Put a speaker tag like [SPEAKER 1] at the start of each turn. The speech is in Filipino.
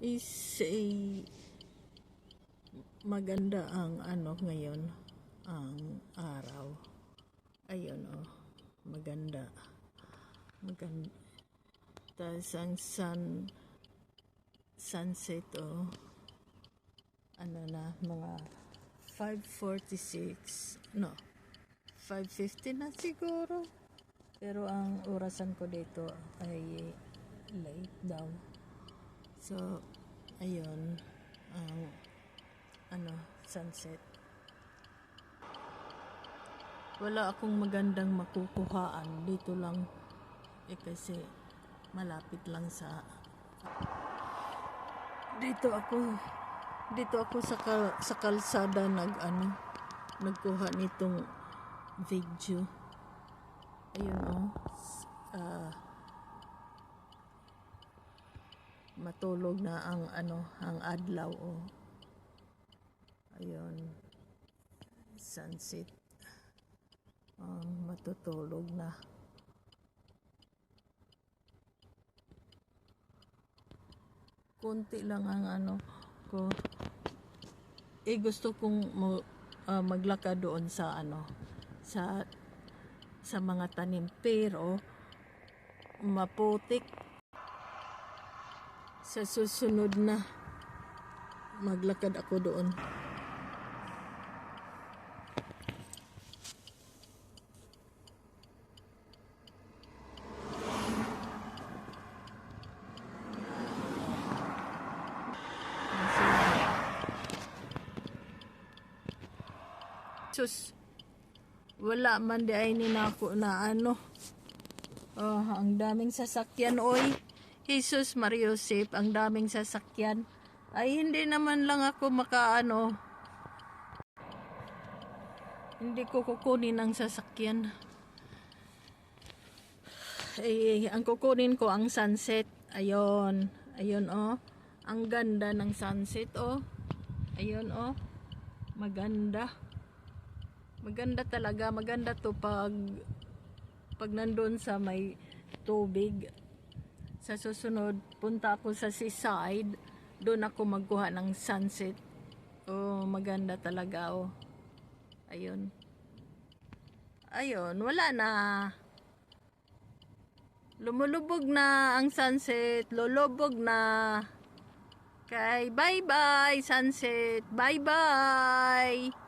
[SPEAKER 1] is maganda ang ngayon, ang araw. Ayun maganda. Tas ang sunset mga 5:46, 5:50 na siguro. Pero ang orasan ko dito ay late daw. So, ayun, sunset. Wala akong magandang makukuhaan dito lang. Kasi malapit lang dito ako sa kalsada nagkuha nitong video. Ayun matulog na ang adlaw ayun, sunset, matutulog na. Konti lang ang ko. Gusto kong maglakad doon sa mga tanim, pero maputik. Sa susunod na maglakad ako doon. Sus, wala man di ay ninako na ang daming sasakyan Jesus Mariosep, ang daming sasakyan. Ay hindi naman lang ako hindi ko kukunin ang sasakyan. Ang kukunin ko ang sunset. Ayun ang ganda ng sunset ayun maganda talaga. Maganda to pag nandun sa may tubig. Sa susunod, punta ako sa seaside. Doon ako magkuha ng sunset. Maganda talaga Ayun, wala na. Lumulubog na ang sunset. Lulubog na. Okay, bye-bye sunset. Bye-bye.